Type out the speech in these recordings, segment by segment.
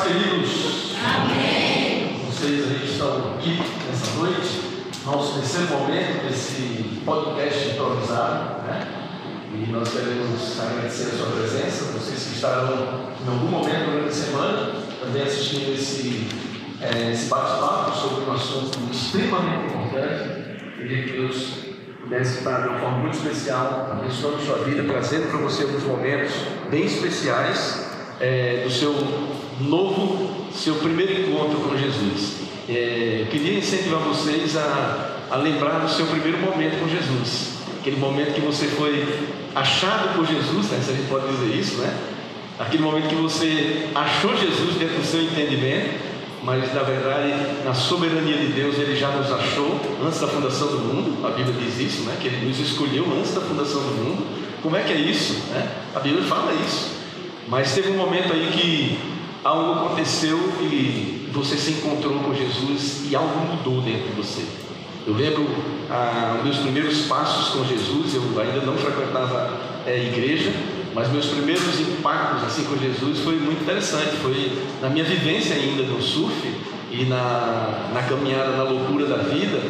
queridos. Amém. Vocês aí estão aqui nessa noite, nosso terceiro momento desse podcast improvisado, né? E nós queremos agradecer a sua presença, vocês que estarão em algum momento durante a semana também assistindo esse bate-papo sobre um assunto extremamente importante. Queria que Deus pudesse estar de uma forma muito especial, abençoando sua vida, trazendo para você alguns momentos bem especiais do seu primeiro encontro com Jesus. Queria incentivar vocês a lembrar do seu primeiro momento com Jesus, aquele momento que você foi achado por Jesus, né? Se a gente pode dizer isso, né? Aquele momento que você achou Jesus dentro do seu entendimento, mas na verdade, na soberania de Deus, Ele já nos achou antes da fundação do mundo. A Bíblia diz isso, né? Que Ele nos escolheu antes da fundação do mundo. Como é que é isso, né? A Bíblia fala isso. Mas teve um momento aí que algo aconteceu e você se encontrou com Jesus e algo mudou dentro de você. Eu lembro meus primeiros passos com Jesus. Eu ainda não frequentava igreja, mas meus primeiros impactos assim com Jesus foi muito interessante. Foi na minha vivência ainda no surf e na caminhada, na loucura da vida.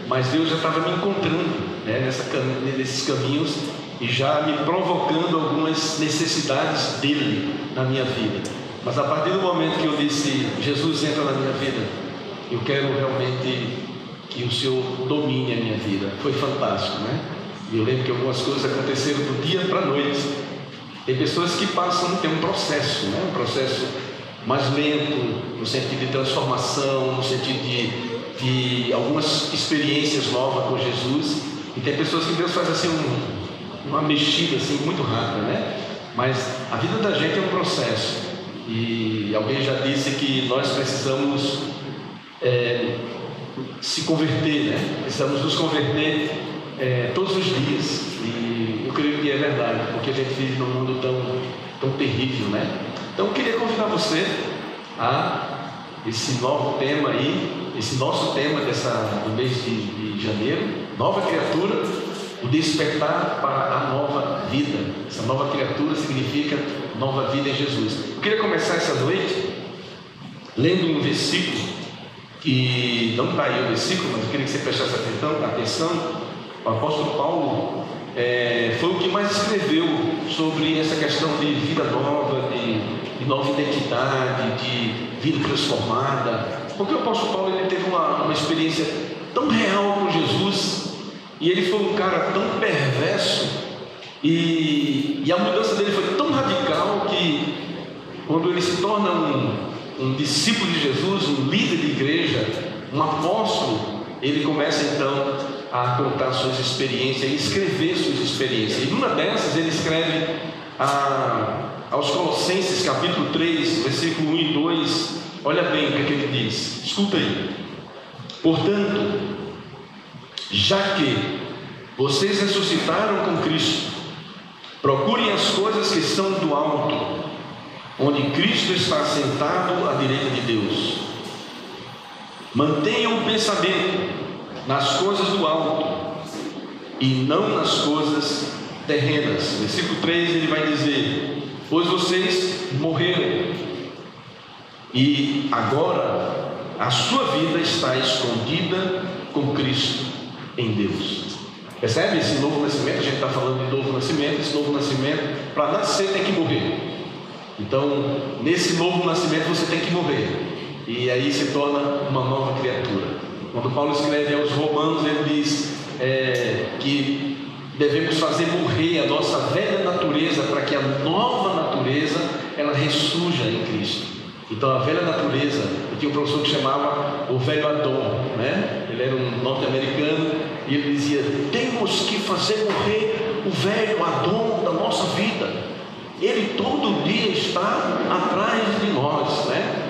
Mas Deus já estava me encontrando, né, nesses caminhos e já me provocando algumas necessidades dele na minha vida. Mas a partir do momento que eu disse: Jesus, entra na minha vida, eu quero realmente que o Senhor domine a minha vida. Foi fantástico, né? E eu lembro que algumas coisas aconteceram do dia para a noite. Tem pessoas que passam, tem um processo, né? Um processo mais lento, no sentido de transformação, no sentido de algumas experiências novas com Jesus. E tem pessoas que Deus faz assim uma mexida assim muito rápida, né? Mas a vida da gente é um processo. E alguém já disse que nós precisamos se converter, né? Precisamos nos converter todos os dias. E eu creio que é verdade, porque a gente vive num mundo tão terrível, né? Então eu queria convidar você a esse novo tema aí, esse nosso tema do mês de janeiro, nova criatura, o despertar para a nova vida. Essa nova criatura significa nova vida em Jesus. Eu queria começar essa noite lendo um versículo que não está aí o versículo, mas eu queria que você prestasse atenção. O apóstolo Paulo foi o que mais escreveu sobre essa questão de vida nova, de nova identidade, de vida transformada, porque o apóstolo Paulo ele teve uma experiência tão real com Jesus, e ele foi um cara tão perverso, e a mudança dele foi tão radical que quando ele se torna um discípulo de Jesus, um líder de igreja, um apóstolo, ele começa então a contar suas experiências e escrever suas experiências. E numa dessas ele escreve aos Colossenses capítulo 3, versículo 1 e 2. Olha bem o que ele diz, escuta aí: portanto, já que vocês ressuscitaram com Cristo, procurem as coisas que são do alto, onde Cristo está assentado à direita de Deus. Mantenham o pensamento nas coisas do alto e não nas coisas terrenas. Versículo 3 ele vai dizer: pois vocês morreram e agora a sua vida está escondida com Cristo em Deus. Percebe esse novo nascimento? A gente está falando de novo nascimento. Esse novo nascimento, para nascer tem que morrer. Então nesse novo nascimento você tem que morrer, e aí se torna uma nova criatura. Quando Paulo escreve aos Romanos, ele diz que devemos fazer morrer a nossa velha natureza para que a nova natureza ela ressurja em Cristo. Então a velha natureza, eu tinha um professor que chamava o velho Adão, né? Ele era um norte-americano e ele dizia: temos que fazer morrer o velho Adão da nossa vida. Ele todo dia está atrás de nós, né?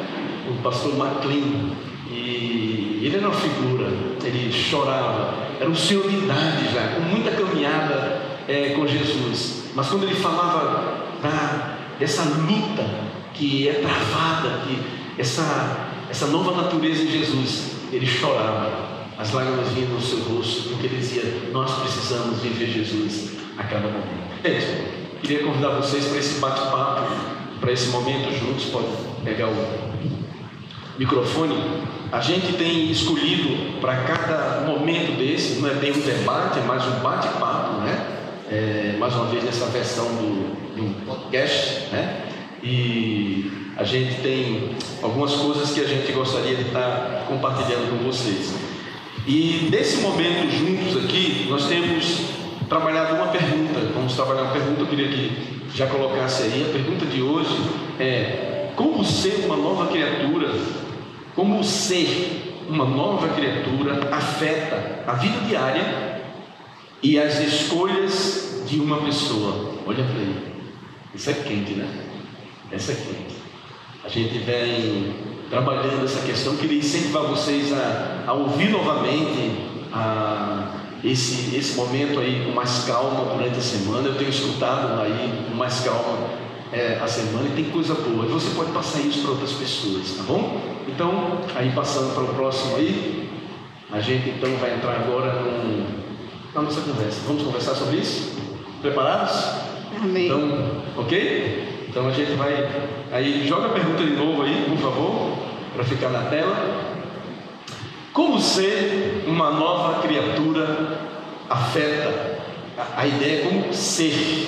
O pastor McLean, e ele era uma figura, ele chorava, era um senhor de idade já, com muita caminhada com Jesus, mas quando ele falava dessa luta que é travada, que essa nova natureza em Jesus, ele chorava, as lágrimas vinham no seu rosto, porque ele dizia: nós precisamos viver Jesus a cada momento. Gente, queria convidar vocês para esse bate-papo, para esse momento juntos. Pode pegar o microfone, a gente tem escolhido para cada momento desse, não é bem um debate, é mais um bate-papo, né? Mais uma vez nessa versão do podcast, né? E a gente tem algumas coisas que a gente gostaria de estar compartilhando com vocês. E nesse momento juntos aqui, nós temos trabalhado uma pergunta. Vamos trabalhar uma pergunta, eu queria que já colocasse aí. A pergunta de hoje é: como ser uma nova criatura? Como ser uma nova criatura afeta a vida diária e as escolhas de uma pessoa? Olha para aí. Isso é quente, né? Essa é quente. A gente vem trabalhando essa questão. Queria incentivar vocês a ouvir novamente esse momento aí com mais calma durante a semana. Eu tenho escutado aí com mais calma a semana, e tem coisa boa. E você pode passar isso para outras pessoas, tá bom? Então, aí passando para o próximo aí, a gente então vai entrar agora na nossa conversa. Vamos conversar sobre isso? Preparados? Amém. Então, ok? Então a gente vai, aí joga a pergunta de novo aí, por favor, para ficar na tela. Como ser uma nova criatura afeta? A ideia é como ser.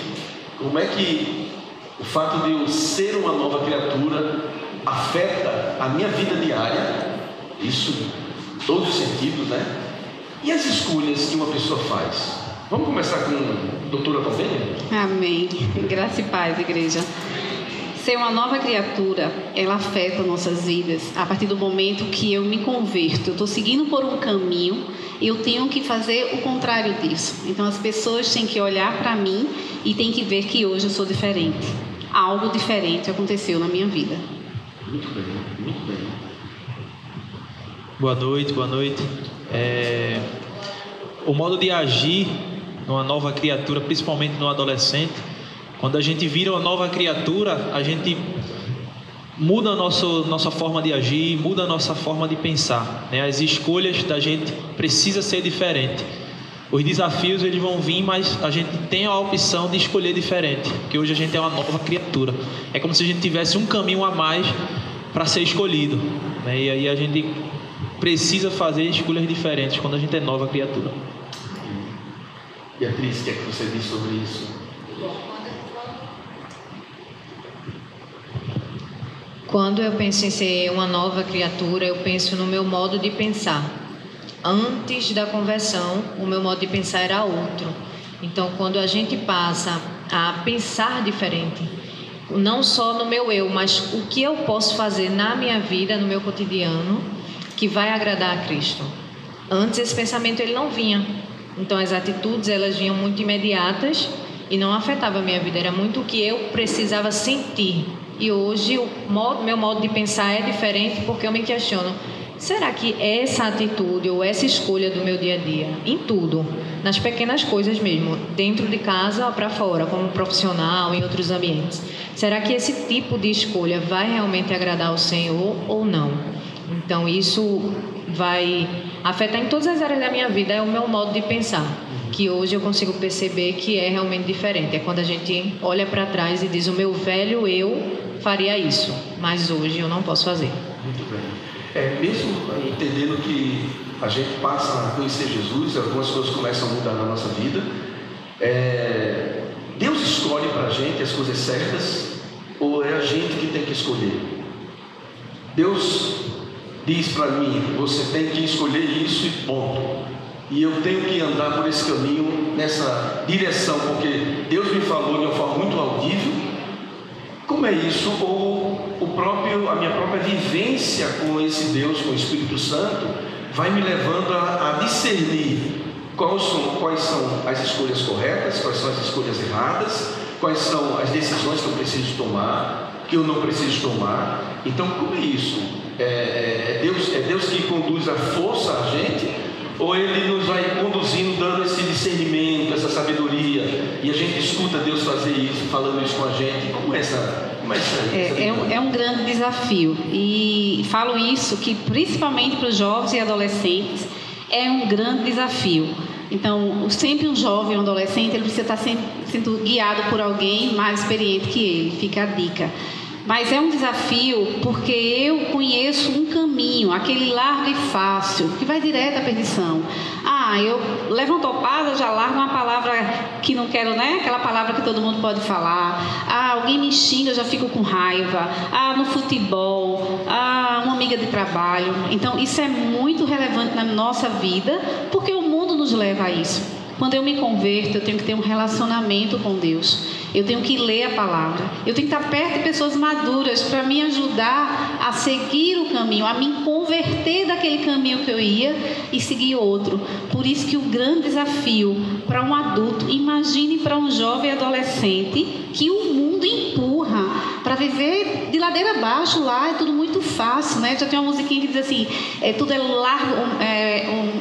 Como é que o fato de eu ser uma nova criatura afeta a minha vida diária? Isso em todos os sentidos, né? E as escolhas que uma pessoa faz? Vamos começar com a doutora Palmeira? Amém. Graça e paz, igreja. Ser uma nova criatura, ela afeta nossas vidas a partir do momento que eu me converto. Eu estou seguindo por um caminho e eu tenho que fazer o contrário disso. Então as pessoas têm que olhar para mim e têm que ver que hoje eu sou diferente. Algo diferente aconteceu na minha vida. Muito bem, muito bem. Boa noite. O modo de agir numa nova criatura, principalmente no adolescente, quando a gente vira uma nova criatura, a gente muda a nossa forma de agir, muda a nossa forma de pensar, né? As escolhas da gente precisam ser diferentes. Os desafios eles vão vir, mas a gente tem a opção de escolher diferente, porque hoje a gente é uma nova criatura. É como se a gente tivesse um caminho a mais para ser escolhido, né? E aí a gente precisa fazer escolhas diferentes quando a gente é nova criatura. Beatriz, o que é que você diz sobre isso? Quando eu penso em ser uma nova criatura, eu penso no meu modo de pensar. Antes da conversão, o meu modo de pensar era outro. Então, quando a gente passa a pensar diferente, não só no meu eu, mas o que eu posso fazer na minha vida, no meu cotidiano, que vai agradar a Cristo. Antes esse pensamento ele não vinha. Então as atitudes elas vinham muito imediatas e não afetava a minha vida. Era muito o que eu precisava sentir. E hoje meu modo de pensar é diferente porque eu me questiono: será que essa atitude ou essa escolha do meu dia a dia, em tudo, nas pequenas coisas mesmo, dentro de casa ou para fora, como profissional, em outros ambientes, será que esse tipo de escolha vai realmente agradar ao Senhor ou não? Então isso vai afetar em todas as áreas da minha vida, é o meu modo de pensar, que hoje eu consigo perceber que é realmente diferente. É quando a gente olha para trás e diz: o meu velho eu faria isso, mas hoje eu não posso fazer. Muito bem. Mesmo entendendo que a gente passa a conhecer Jesus, algumas coisas começam a mudar na nossa vida, Deus escolhe para a gente as coisas certas ou é a gente que tem que escolher? Deus diz para mim: você tem que escolher isso e ponto. E eu tenho que andar por esse caminho, nessa direção, porque Deus me falou de uma forma muito audível. Como é isso? Ou a minha própria vivência com esse Deus, com o Espírito Santo, vai me levando a discernir quais são as escolhas corretas, quais são as escolhas erradas, quais são as decisões que eu preciso tomar, que eu não preciso tomar. Então, como é isso? É Deus que conduz a força a gente, ou Ele nos vai conduzindo, dando esse discernimento, essa sabedoria, e a gente escuta Deus fazer isso, falando isso com a gente? Como é essa É um grande desafio, e falo isso que principalmente para os jovens e adolescentes é um grande desafio. Então, sempre um jovem, um adolescente, ele precisa estar sempre sendo guiado por alguém mais experiente que ele. Fica a dica. Mas é um desafio porque eu conheço um caminho, aquele largo e fácil, que vai direto à perdição. Eu levo uma topada, já largo uma palavra que não quero, né? Aquela palavra que todo mundo pode falar. Alguém me xinga, eu já fico com raiva. No futebol, uma amiga de trabalho. Então, isso é muito relevante na nossa vida, porque o mundo nos leva a isso. Quando eu me converto, eu tenho que ter um relacionamento com Deus. Eu tenho que ler a palavra. Eu tenho que estar perto de pessoas maduras para me ajudar a seguir o caminho, a me converter daquele caminho que eu ia e seguir outro. Por isso que o grande desafio para um adulto, imagine para um jovem adolescente que o mundo empurra para viver de ladeira abaixo lá, é tudo muito fácil, né? Já tem uma musiquinha que diz assim, tudo é largo,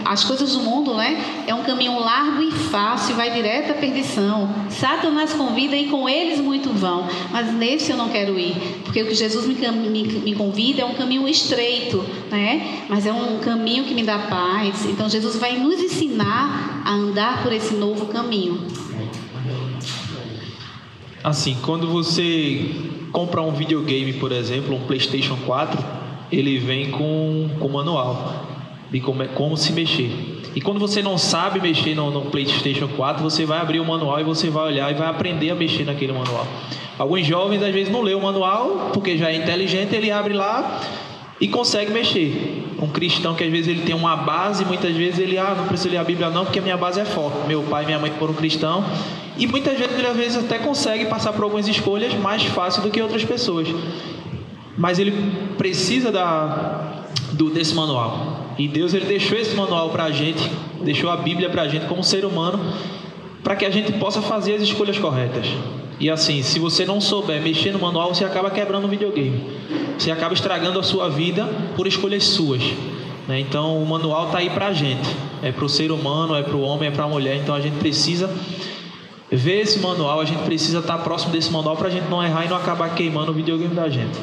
as coisas do mundo, né? É um caminho largo e fácil, vai direto à perdição. Satanás convida e com eles muito vão, mas nesse eu não quero ir, porque o que Jesus me convida é um caminho estreito, né? Mas é um caminho que me dá paz. Então Jesus vai nos ensinar a andar por esse novo caminho. Assim, quando você compra um videogame, por exemplo, um PlayStation 4, ele vem com manual de como se mexer. E quando você não sabe mexer no PlayStation 4, você vai abrir o manual e você vai olhar e vai aprender a mexer naquele manual. Alguns jovens às vezes não lê o manual, porque já é inteligente, ele abre lá e consegue mexer. Um cristão que às vezes ele tem uma base, muitas vezes ele, não precisa ler a Bíblia não, porque a minha base é forte. Meu pai e minha mãe foram cristãos. E muitas vezes ele às vezes até consegue passar por algumas escolhas mais fácil do que outras pessoas. Mas ele precisa desse manual. E Deus ele deixou esse manual para a gente, deixou a Bíblia para a gente como ser humano, para que a gente possa fazer as escolhas corretas. E assim, se você não souber mexer no manual, você acaba quebrando o videogame. Você acaba estragando a sua vida por escolhas suas, né? Então o manual está aí para a gente. É para o ser humano, é para o homem, é para a mulher. Então a gente precisa ver esse manual, a gente precisa estar próximo desse manual para a gente não errar e não acabar queimando o videogame da gente.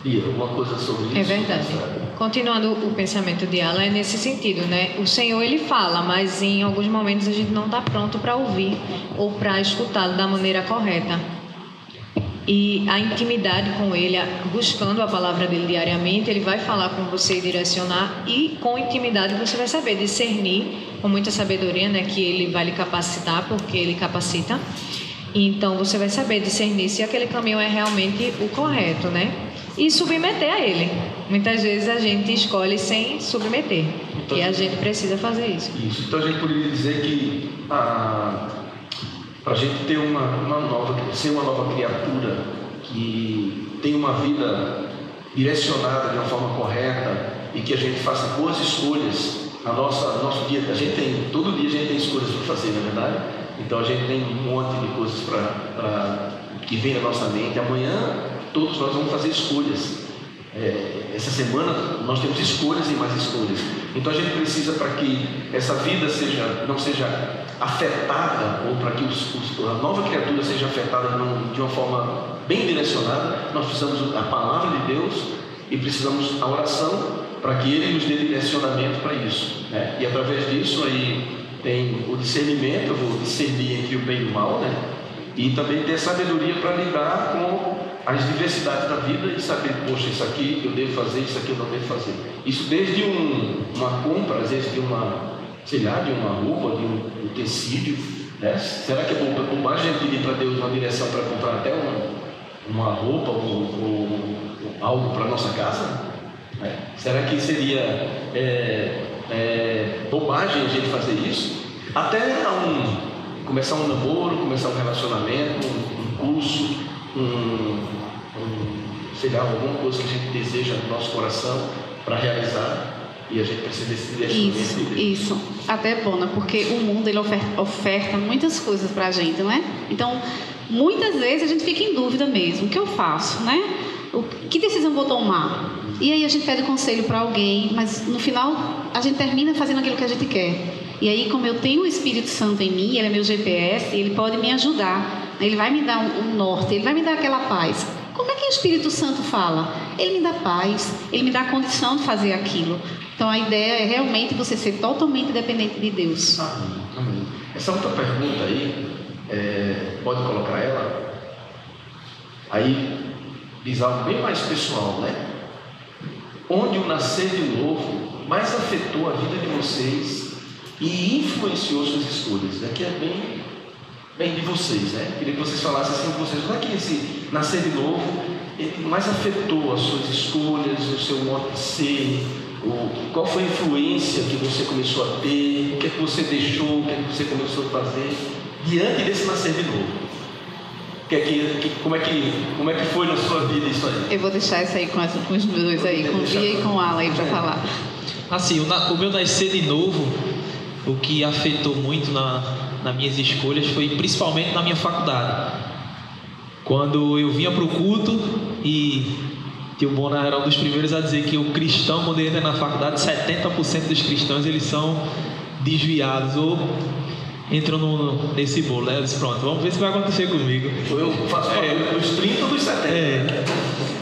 E alguma coisa sobre isso? É verdade. Continuando o pensamento de Alan, é nesse sentido, né? O Senhor, ele fala, mas em alguns momentos a gente não está pronto para ouvir ou para escutá-lo da maneira correta. E a intimidade com Ele, buscando a palavra dele diariamente, Ele vai falar com você e direcionar, e com intimidade você vai saber discernir, com muita sabedoria, né? Que Ele vai lhe capacitar, porque Ele capacita. Então você vai saber discernir se aquele caminho é realmente o correto, né? E submeter a Ele. Muitas vezes a gente escolhe sem submeter, então, e a gente precisa fazer isso. Isso. Então a gente poderia dizer que para a gente ter ser uma nova criatura que tem uma vida direcionada de uma forma correta e que a gente faça boas escolhas, nosso dia, todo dia a gente tem escolhas para fazer, não é verdade? Então a gente tem um monte de coisas que vem na nossa mente. Amanhã todos nós vamos fazer escolhas. Essa semana nós temos escolhas e mais escolhas. Então a gente precisa, para que essa vida não seja afetada, ou para que a nova criatura seja afetada de uma forma bem direcionada, nós precisamos da palavra de Deus e precisamos da oração para que Ele nos dê direcionamento para isso, né? E através disso aí tem o discernimento, eu vou discernir entre o bem e o mal, né? E também ter sabedoria para lidar com as diversidades da vida e saber, poxa, isso aqui eu devo fazer, isso aqui eu não devo fazer. Isso desde uma compra, às vezes de uma roupa, de um tecido, né? Será que é bobagem pedir para Deus uma direção para comprar até uma roupa ou algo para nossa casa? Né? Será que seria bobagem a gente fazer isso? Até começar um namoro, começar um relacionamento, um curso, alguma coisa que a gente deseja no nosso coração para realizar, e a gente precisa desse direcionamento. Isso. Até é bom, né? Porque o mundo ele oferta muitas coisas para a gente, não é? Então, muitas vezes a gente fica em dúvida mesmo. O que eu faço, né? Que decisão vou tomar? E aí a gente pede conselho para alguém, mas no final a gente termina fazendo aquilo que a gente quer. E aí, como eu tenho o Espírito Santo em mim, ele é meu GPS, ele pode me ajudar. Ele vai me dar um norte, ele vai me dar aquela paz. Como é que o Espírito Santo fala? Ele me dá paz, ele me dá a condição de fazer aquilo. Então a ideia é realmente você ser totalmente dependente de Deus. Amém. Essa outra pergunta aí, pode colocar ela? Aí, diz algo bem mais pessoal, né? Onde o nascer de novo mais afetou a vida de vocês e influenciou suas escolhas, né? Que é bem de vocês, né? Queria que vocês falassem assim com vocês, como é que esse nascer de novo ele mais afetou as suas escolhas, o seu modo de ser, qual foi a influência que você começou a ter, o que é que você deixou, o que é que você começou a fazer diante desse nascer de novo? Como é que foi na sua vida isso aí? Eu vou deixar isso aí com os dois aí, com o Bia e com o Alan aí para falar. Assim, o meu nascer de novo, o que afetou muito nas minhas escolhas foi principalmente na minha faculdade. Quando eu vinha para o culto e Tio Bona era um dos primeiros a dizer que o cristão, quando entra na faculdade, 70% dos cristãos eles são desviados ou entram nesse bolo. Eu disse, pronto, vamos ver se vai acontecer comigo. Eu faço parte dos 30 ou dos 70.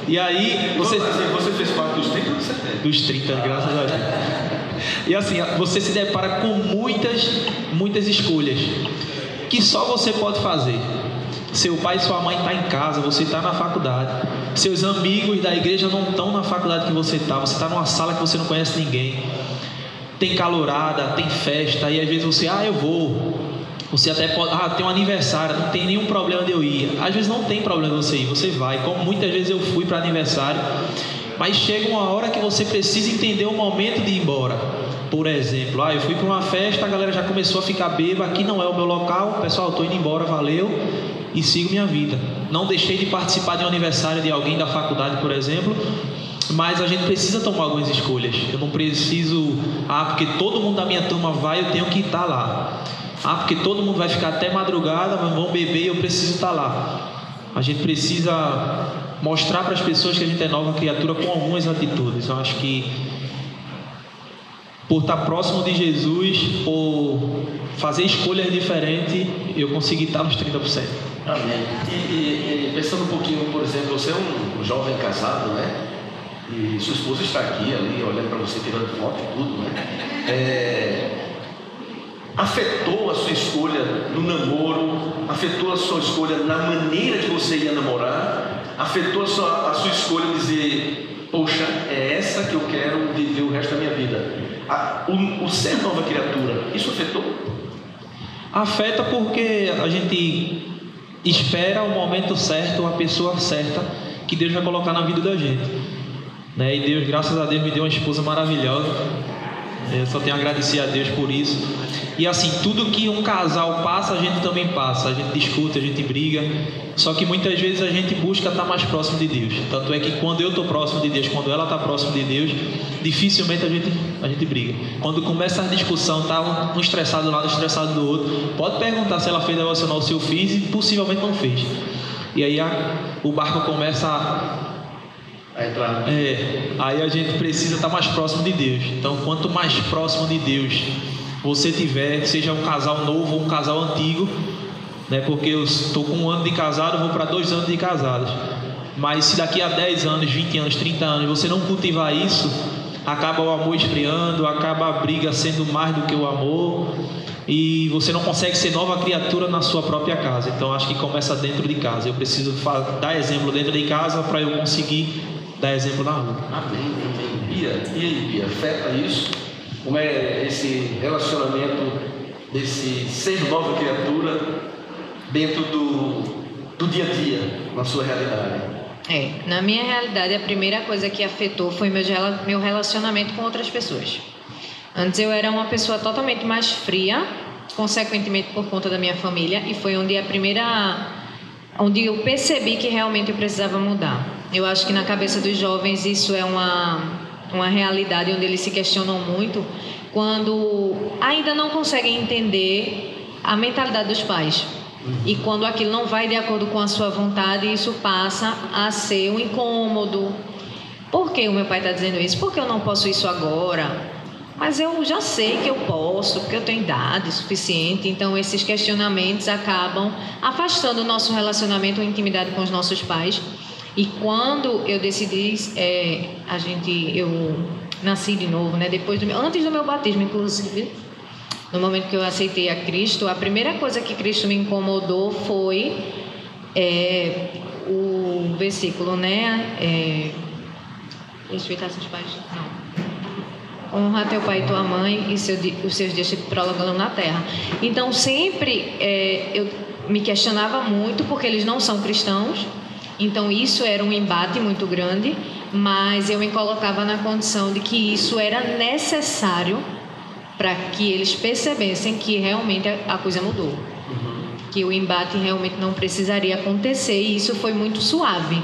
E aí você fez parte dos 30 ou dos 70? Dos 30, graças a Deus. E assim, você se depara com muitas escolhas que só você pode fazer. Seu pai e sua mãe estão em casa, você está na faculdade. Seus amigos da igreja não estão na faculdade que você está numa sala que você não conhece ninguém. Tem calorada, tem festa, e às vezes você, eu vou. Você até pode, tem um aniversário, não tem nenhum problema de eu ir. Às vezes não tem problema de você ir, você vai. Como muitas vezes eu fui para aniversário, mas chega uma hora que você precisa entender o momento de ir embora. Por exemplo, eu fui para uma festa, a galera já começou a ficar bêbada, aqui não é o meu local, pessoal, estou indo embora, valeu, e sigo minha vida. Não deixei de participar de um aniversário de alguém da faculdade, por exemplo, mas a gente precisa tomar algumas escolhas. Eu não preciso, porque todo mundo da minha turma vai, eu tenho que estar lá. Porque todo mundo vai ficar até madrugada, mas vão beber e eu preciso estar lá. A gente precisa mostrar para as pessoas que a gente é nova criatura com algumas atitudes. Eu acho que por estar próximo de Jesus, por fazer escolhas diferentes, eu consegui estar nos 30%. Amém. E pensando um pouquinho, por exemplo, você é um jovem casado, né? E sua esposa está aqui, ali, olhando para você, tirando foto e tudo, né? Afetou a sua escolha no namoro? Afetou a sua escolha na maneira que você ia namorar? Afetou a sua escolha de dizer, poxa, é essa que eu quero viver o resto da minha vida? O ser nova criatura, isso afetou? Afeta porque a gente espera o momento certo, a pessoa certa que Deus vai colocar na vida da gente, né? E Deus, graças a Deus, me deu uma esposa maravilhosa. Eu só tenho a agradecer a Deus por isso. E assim, tudo que um casal passa, a gente também passa. A gente discute, a gente briga. Só que muitas vezes a gente busca estar mais próximo de Deus. Tanto é que quando eu estou próximo de Deus, quando ela está próximo de Deus, dificilmente a gente briga. Quando começa a discussão, tá um estressado de um lado, estressado do outro, pode perguntar se ela fez devocional, se eu fiz, e possivelmente não fez. E aí o barco começa a entrar. Aí a gente precisa estar mais próximo de Deus. Então, quanto mais próximo de Deus você tiver, seja um casal novo ou um casal antigo, né? Porque eu estou com 1 ano de casado, vou para 2 anos de casados. Mas se daqui a 10 anos, 20 anos, 30 anos você não cultivar isso, acaba o amor esfriando, acaba a briga sendo mais do que o amor, e você não consegue ser nova criatura na sua própria casa. Então acho que começa dentro de casa. Eu preciso dar exemplo dentro de casa para eu conseguir dar exemplo na rua. Amém. Bia, e aí, Bia, afeta isso? Como é esse relacionamento desse ser nova criatura dentro do dia a dia, na sua realidade? Na minha realidade, a primeira coisa que afetou foi meu relacionamento com outras pessoas. Antes eu era uma pessoa totalmente mais fria, consequentemente por conta da minha família, e foi onde eu percebi que realmente eu precisava mudar. Eu acho que na cabeça dos jovens isso é uma realidade onde eles se questionam muito quando ainda não conseguem entender a mentalidade dos pais. E quando aquilo não vai de acordo com a sua vontade, isso passa a ser um incômodo. Por que o meu pai está dizendo isso? Por que eu não posso isso agora? Mas eu já sei que eu posso, porque eu tenho idade suficiente. Então esses questionamentos acabam afastando o nosso relacionamento, a intimidade com os nossos pais. E quando eu decidi, eu nasci de novo, né? Antes do meu batismo, inclusive, no momento que eu aceitei a Cristo, a primeira coisa que Cristo me incomodou foi o versículo, né? Respeitar seus pais, não. Honra teu pai e tua mãe e os seus dias se prolongam na terra. Então, sempre eu me questionava muito, porque eles não são cristãos. Então, isso era um embate muito grande, mas eu me colocava na condição de que isso era necessário para que eles percebessem que realmente a coisa mudou. Que o embate realmente não precisaria acontecer, e isso foi muito suave.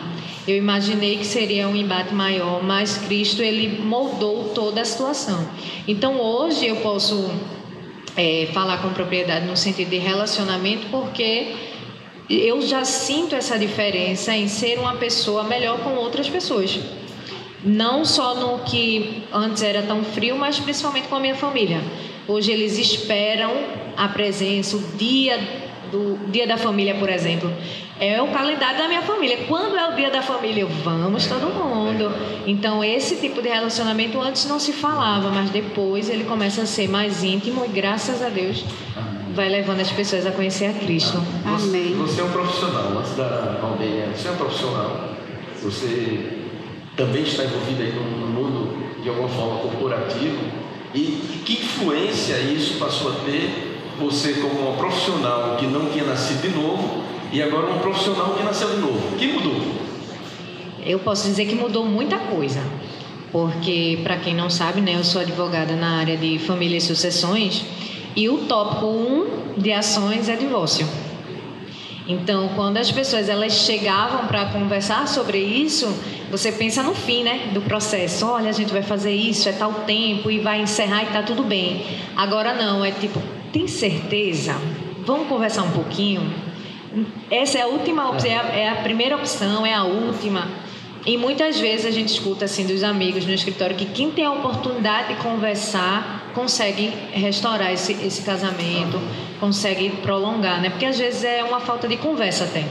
Eu imaginei que seria um embate maior, mas Cristo, ele moldou toda a situação. Então, hoje eu posso falar com propriedade no sentido de relacionamento, porque eu já sinto essa diferença em ser uma pessoa melhor com outras pessoas. Não só no que antes era tão frio, mas principalmente com a minha família. Hoje eles esperam a presença, o dia da família, por exemplo. É o calendário da minha família. Quando é o dia da família? Vamos todo mundo. Então, esse tipo de relacionamento antes não se falava, mas depois ele começa a ser mais íntimo e, graças a Deus, vai levando as pessoas a conhecer a Cristo. Amém. Você é um profissional, antes da Valdênia, você é um profissional. Você também está envolvido aí no mundo, de alguma forma, corporativo. E que influência isso passou a ter você como uma profissional que não tinha nascido de novo e agora um profissional que nasceu de novo? O que mudou? Eu posso dizer que mudou muita coisa, porque, para quem não sabe, né, eu sou advogada na área de família e sucessões, e o tópico 1 de ações é divórcio. Então, quando as pessoas elas chegavam para conversar sobre isso, você pensa no fim, né, do processo. Olha, a gente vai fazer isso, é tal tempo e vai encerrar e tá tudo bem. Agora não, é tipo, tem certeza? Vamos conversar um pouquinho? Essa é a última opção, é a primeira opção, é a última. E muitas vezes a gente escuta assim dos amigos no escritório que quem tem a oportunidade de conversar consegue restaurar esse casamento, consegue prolongar, né? Porque às vezes é uma falta de conversa até.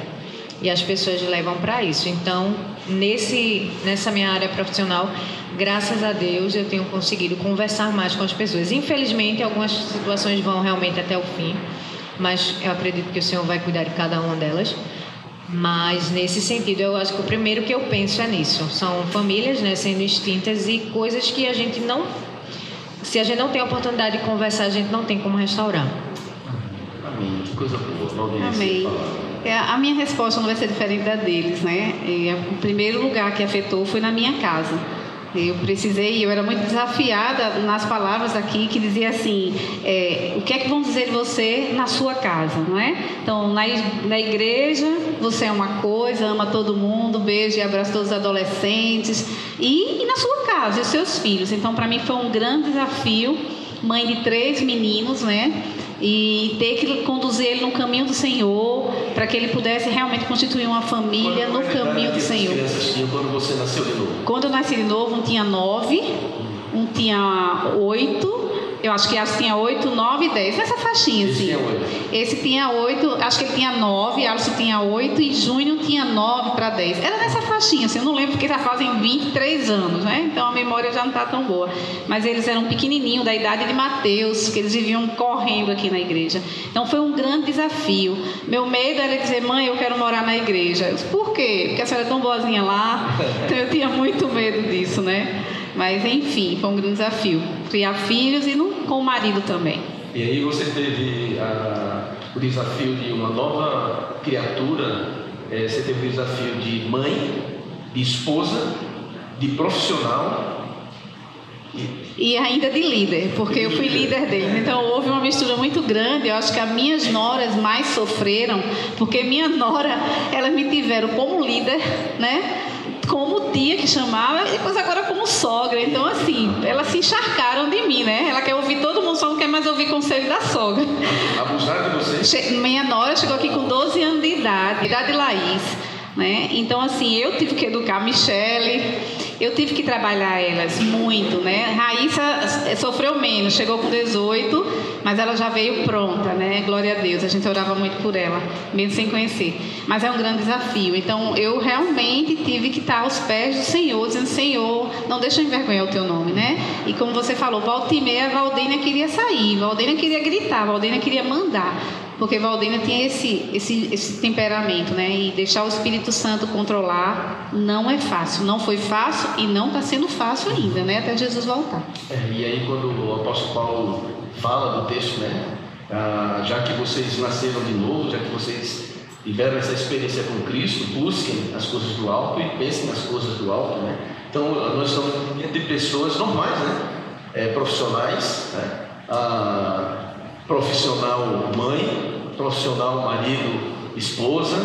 E as pessoas levam para isso. Então, nessa minha área profissional, graças a Deus, eu tenho conseguido conversar mais com as pessoas. Infelizmente, algumas situações vão realmente até o fim, mas eu acredito que o Senhor vai cuidar de cada uma delas. Mas, nesse sentido, eu acho que o primeiro que eu penso é nisso. São famílias, né, sendo extintas e coisas que a gente não... Se a gente não tem a oportunidade de conversar, a gente não tem como restaurar. Amém. Que coisa boa. Amém. A minha resposta não vai ser diferente da deles, né? O primeiro lugar que afetou foi na minha casa. Eu era muito desafiada nas palavras aqui que dizia assim, o que é que vão dizer de você na sua casa, não é? Então, na igreja, você é uma coisa, ama todo mundo, beija e abraça todos os adolescentes, e na sua casa, e os seus filhos. Então, para mim foi um grande desafio, mãe de 3 meninos, né? E ter que conduzir ele no caminho do Senhor, para que ele pudesse realmente constituir uma família no caminho do Senhor. Quando você nasceu de novo? Quando eu nasci de novo, um tinha 9, um tinha 8, eu acho que tinha 8, 9 e 10, nessa faixinha assim. Esse tinha 8, acho que ele tinha 9, Alisson tinha 8 e Júnior tinha 9 para 10. Era nessa faixinha, assim, eu não lembro porque já fazem 23 anos, né? Então a memória já não está tão boa. Mas eles eram pequenininhos, da idade de Mateus, que eles viviam correndo aqui na igreja. Então foi um grande desafio. Meu medo era dizer, mãe, eu quero morar na igreja. Eu disse, por quê? Porque a senhora é tão boazinha lá. Então eu tinha muito medo disso, né? Mas, enfim, foi um grande desafio. Criar filhos e com o marido também. E aí você teve o desafio de uma nova criatura, você teve o desafio de mãe, de esposa, de profissional. E ainda de líder, porque eu fui líder deles. Então, houve uma mistura muito grande. Eu acho que as minhas noras mais sofreram, porque minha nora, elas me tiveram como líder, né? Como tia que chamava, e depois agora como sogra. Então, assim, elas se encharcaram de mim, né? Ela quer ouvir todo mundo, só não quer mais ouvir conselho da sogra. Abusaram de você? Minha nora chegou aqui com 12 anos de idade de Laís, né? Então, assim, eu tive que educar a Michele, eu tive que trabalhar elas muito, né? Raíssa sofreu menos, chegou com 18, mas ela já veio pronta, né? Glória a Deus, a gente orava muito por ela, mesmo sem conhecer. Mas é um grande desafio. Então, eu realmente tive que estar aos pés do Senhor, dizendo, Senhor, não deixa eu envergonhar o teu nome, né? E como você falou, volta e meia, a Valdênia queria sair, a Valdênia queria gritar, a Valdênia queria mandar. Porque Valdênia tem esse temperamento, né? E deixar o Espírito Santo controlar não é fácil. Não foi fácil e não está sendo fácil ainda, né? Até Jesus voltar. E aí quando o apóstolo Paulo fala do texto, né? Já que vocês nasceram de novo, já que vocês tiveram essa experiência com Cristo, busquem as coisas do alto e pensem nas coisas do alto, né? Então nós estamos de pessoas normais, né? Profissionais, né? Profissional mãe, profissional marido, esposa,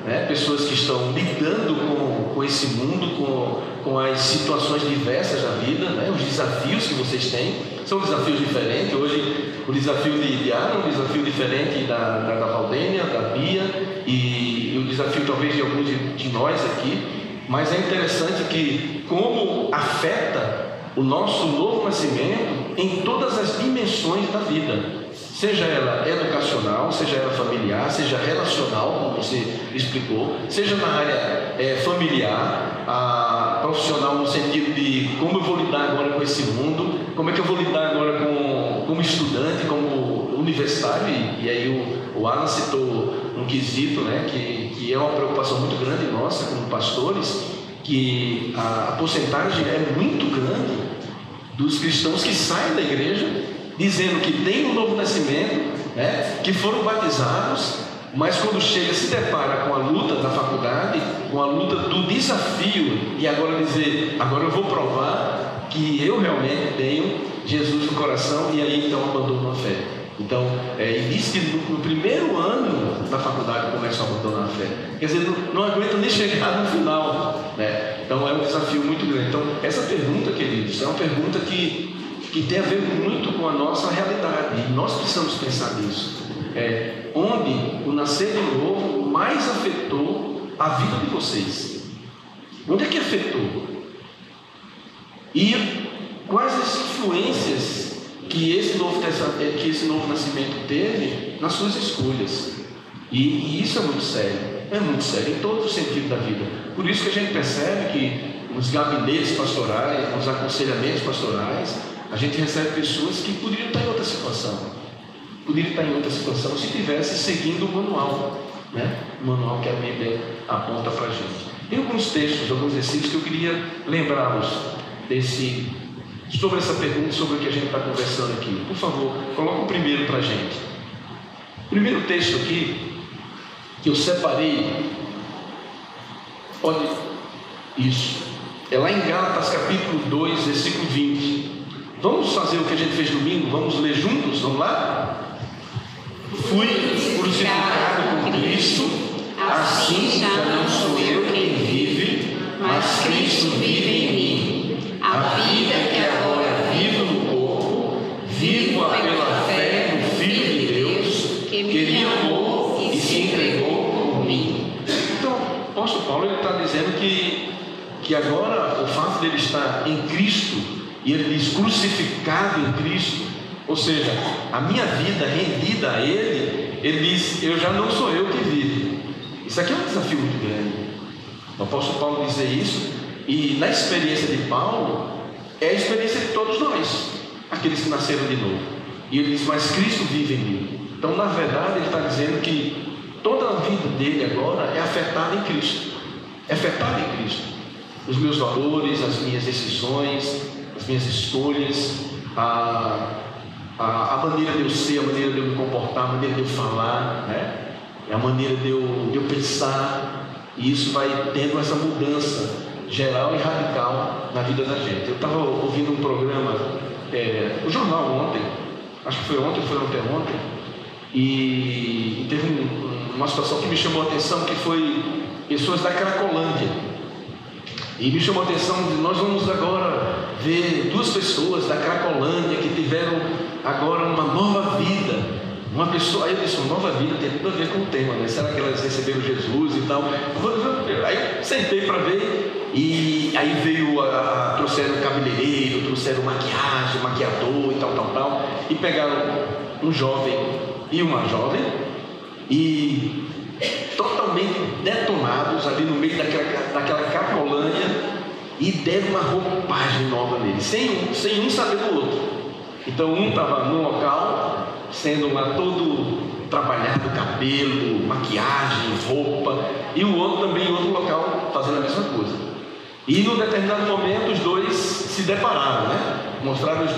né? Pessoas que estão lidando com esse mundo, com as situações diversas da vida, né? Os desafios que vocês têm são desafios diferentes. Hoje o desafio de Ana é um desafio diferente da Valdênia, da Bia e o desafio talvez de alguns de nós aqui, mas é interessante que como afeta o nosso novo nascimento em todas as dimensões da vida, seja ela educacional, seja ela familiar, seja relacional, como você explicou, seja na área familiar, profissional no sentido de como eu vou lidar agora com esse mundo, como é que eu vou lidar agora como estudante, como universitário, e aí o Alan citou um quesito, né, que é uma preocupação muito grande nossa como pastores, que a porcentagem é muito grande dos cristãos que saem da igreja dizendo que tem um novo nascimento, né, que foram batizados, mas quando chega se depara com a luta da faculdade, com a luta do desafio, e agora dizer, agora eu vou provar que eu realmente tenho Jesus no coração, e aí então abandonam a fé. Então, e diz que no primeiro ano da faculdade começam a abandonar a fé. Quer dizer, não aguentam nem chegar no final, né? Então é um desafio muito grande. Então, essa pergunta, queridos, é uma pergunta que tem a ver muito com a nossa realidade, e nós precisamos pensar nisso. Onde o nascer de novo mais afetou a vida de vocês? Onde é que afetou? E quais as influências que esse novo nascimento teve nas suas escolhas? E isso é muito sério em todo o sentido da vida. Por isso que a gente percebe que nos gabinetes pastorais, nos aconselhamentos pastorais, a gente recebe pessoas que poderiam estar em outra situação, se tivesse seguindo o manual, né? O manual que a Bíblia aponta para a gente. Tem alguns textos, alguns versículos que eu queria lembrá-los sobre essa pergunta, sobre o que a gente está conversando aqui. Por favor, coloca o primeiro para a gente. O primeiro texto aqui que eu separei, é lá em Gálatas capítulo 2, versículo 20. Vamos fazer o que a gente fez domingo? Vamos ler juntos? Vamos lá? Fui crucificado com Cristo, assim já não sou eu quem vive, mas Cristo vive em mim. A vida que agora vivo no corpo, vivo pela fé no Filho de Deus, que me amou e se entregou por mim. Então, o apóstolo Paulo está dizendo que agora o fato de ele estar em Cristo, e ele diz crucificado em Cristo, ou seja, a minha vida rendida a ele diz, eu já não sou eu que vivo. Isso aqui é um desafio muito grande, o apóstolo Paulo dizer isso, e na experiência de Paulo, é a experiência de todos nós, aqueles que nasceram de novo, e ele diz, mas Cristo vive em mim. Então na verdade ele está dizendo que toda a vida dele agora é afetada em Cristo, os meus valores, as minhas decisões, as minhas escolhas, a maneira de eu ser, a maneira de eu me comportar, a maneira de eu falar, né? É a maneira de eu pensar, e isso vai tendo essa mudança geral e radical na vida da gente. Eu estava ouvindo um programa, o jornal ontem, acho que foi ontem ou foi anteontem, e teve uma situação que me chamou a atenção, que foi pessoas da Cracolândia. E me chamou a atenção, nós vamos agora ver duas pessoas da Cracolândia que tiveram agora uma nova vida. Uma pessoa, aí eu disse, uma nova vida tem tudo a ver com o tema, né? Será que elas receberam Jesus e tal? Aí eu sentei para ver, e aí trouxeram cabeleireiro, trouxeram maquiagem, maquiador e tal, e pegaram um jovem e uma jovem, e totalmente detonados ali no meio daquela Cracolândia, e deram uma roupagem nova nele, sem um saber do outro. Então um estava no local, sendo lá todo trabalhar do cabelo, maquiagem, roupa, e o outro também em outro local fazendo a mesma coisa. E num determinado momento os dois se depararam, né? Mostraram os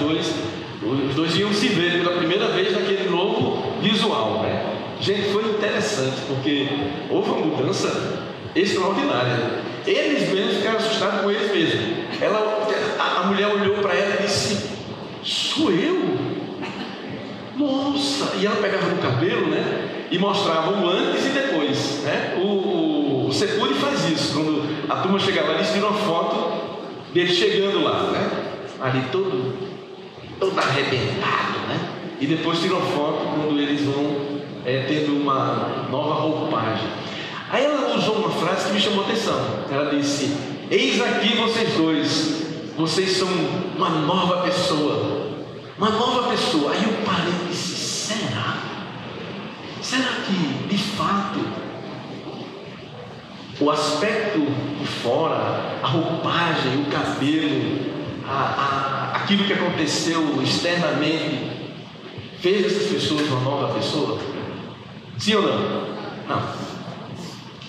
dois iam se ver pela primeira vez naquele novo visual, né? Gente, foi interessante, porque houve uma mudança extraordinária. Eles mesmos ficaram assustados com eles mesmos. A mulher olhou para ela e disse: sou eu? Nossa! E ela pegava no cabelo, né? E mostrava o antes e depois, né? O Securi faz isso. Quando a turma chega lá, eles tiram uma foto dele chegando lá, né? Ali todo arrebentado, né? E depois tiram uma foto quando eles vão tendo uma nova roupagem. Aí ela usou uma frase que me chamou a atenção. Ela disse: eis aqui vocês dois, vocês são uma nova pessoa. Uma nova pessoa. Aí eu parei e disse: será? Será que, de fato, o aspecto de fora, a roupagem, o cabelo, aquilo que aconteceu externamente, fez essas pessoas uma nova pessoa? Sim ou não? Não.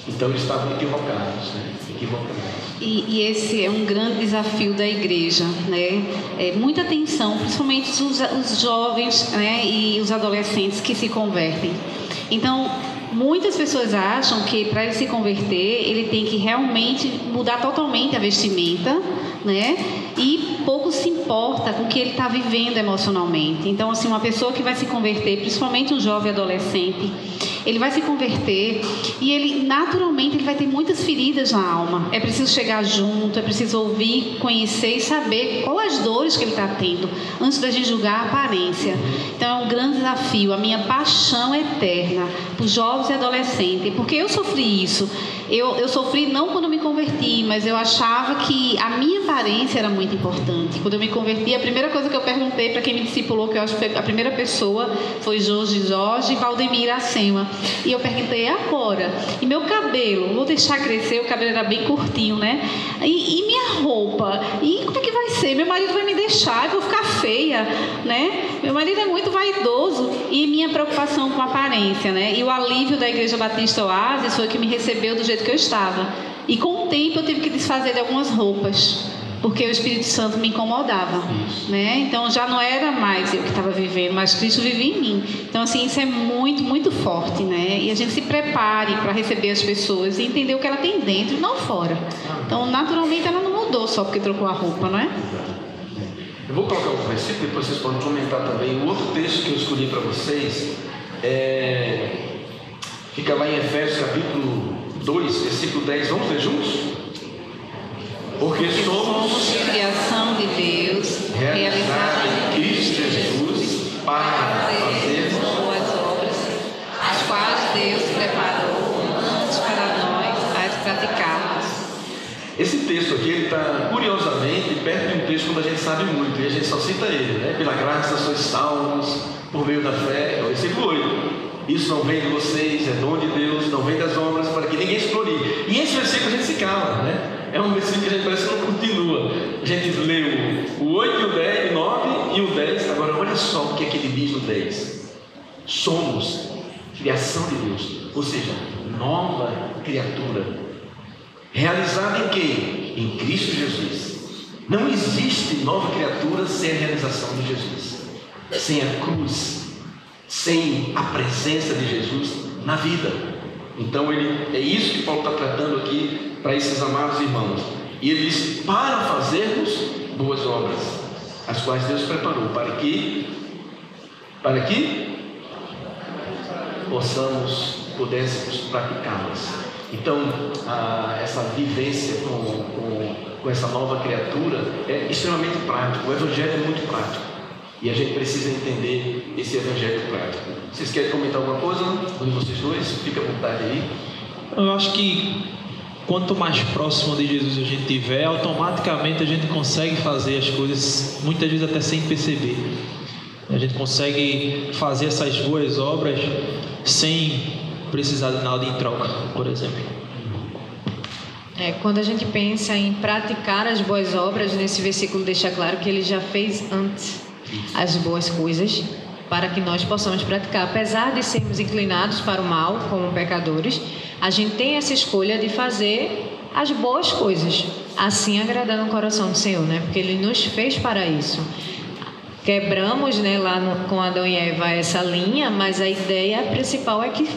Então eles estavam equivocados, né? E esse é um grande desafio da igreja, né? Muita atenção, principalmente os jovens, né? E os adolescentes que se convertem. Então, muitas pessoas acham que para ele se converter, ele tem que realmente mudar totalmente a vestimenta, né? E pouco se importa com o que ele está vivendo emocionalmente. Então, assim, uma pessoa que vai se converter, principalmente um jovem adolescente, ele vai se converter e ele naturalmente ele vai ter muitas feridas na alma. É preciso chegar junto, é preciso ouvir, conhecer e saber quais as dores que ele está tendo antes da gente julgar a aparência. Então é um grande desafio. A minha paixão eterna por jovens e adolescentes, porque eu sofri isso. Eu sofri não quando me converti, mas eu achava que a minha aparência era muito importante. Quando eu me converti, a primeira coisa que eu perguntei para quem me discipulou, que eu acho que a primeira pessoa foi Jorge e Valdemir Iracema. E eu perguntei: agora? E meu cabelo? Vou deixar crescer, o cabelo era bem curtinho, né? E minha roupa? E como é que vai ser? Meu marido vai me deixar, eu vou ficar feia, né? Meu marido é muito vaidoso. E minha preocupação com a aparência, né? E o alívio da Igreja Batista Oásis foi que me recebeu do jeito que eu estava. E com o tempo eu tive que desfazer de algumas roupas, porque o Espírito Santo me incomodava, né? Então já não era mais eu que estava vivendo, mas Cristo vivia em mim. Então assim, isso é muito, muito forte, né? E a gente se prepare para receber as pessoas e entender o que ela tem dentro e não fora. Então naturalmente ela não mudou só porque trocou a roupa, não é? Eu vou colocar um versículo, depois vocês podem comentar também. O outro texto que eu escolhi para vocês fica lá em Efésios capítulo 2, versículo 10. Vamos ler juntos? Porque somos criação de Deus, realizada em Cristo Jesus, para fazer boas obras, as quais Deus preparou antes para nós as praticarmos. Esse texto aqui, ele está curiosamente perto de um texto que a gente sabe muito, e a gente só cita ele, né? Pela graça sois salvos, por meio da fé, é o versículo 8. Isso não vem de vocês, é dom de Deus, não vem das obras, para que ninguém se glorie. E esse versículo a gente se cala, né? É um versículo que a gente parece que não continua. A gente leu o 8 e o 10, o 9 e o 10. Agora olha só o que é que ele diz no 10. Somos criação de Deus, ou seja, nova criatura, realizada em quem? Em Cristo Jesus. Não existe nova criatura sem a realização de Jesus, sem a cruz, sem a presença de Jesus na vida. Então é isso que Paulo está tratando aqui para esses amados irmãos. E ele diz: para fazermos boas obras, as quais Deus preparou, para que pudéssemos praticá-las. Então essa vivência com essa nova criatura é extremamente prático. O Evangelho é muito prático e a gente precisa entender esse Evangelho prático. Vocês querem comentar alguma coisa? Um de vocês dois, fica à vontade aí. Eu acho que quanto mais próximo de Jesus a gente estiver, automaticamente a gente consegue fazer as coisas, muitas vezes até sem perceber. A gente consegue fazer essas boas obras sem precisar de nada em troca, por exemplo. Quando a gente pensa em praticar as boas obras, nesse versículo deixa claro que ele já fez antes as boas coisas para que nós possamos praticar. Apesar de sermos inclinados para o mal, como pecadores, a gente tem essa escolha de fazer as boas coisas, assim agradando o coração do Senhor, né? Porque Ele nos fez para isso. Quebramos, né, com Adão e Eva essa linha, mas a ideia principal é que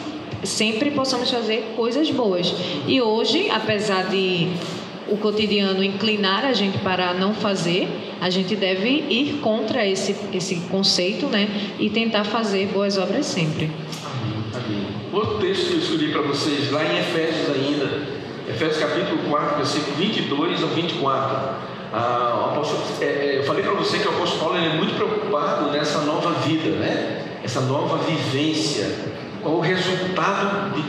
sempre possamos fazer coisas boas. E hoje, apesar de o cotidiano inclinar a gente para não fazer, a gente deve ir contra esse conceito, né, e tentar fazer boas obras sempre. Amém. Outro texto que eu escolhi para vocês, lá em Efésios ainda, Efésios capítulo 4, versículo 22 ao 24. Eu falei para você que o apóstolo Paulo ele é muito preocupado nessa nova vida, né? Essa nova vivência. Qual o resultado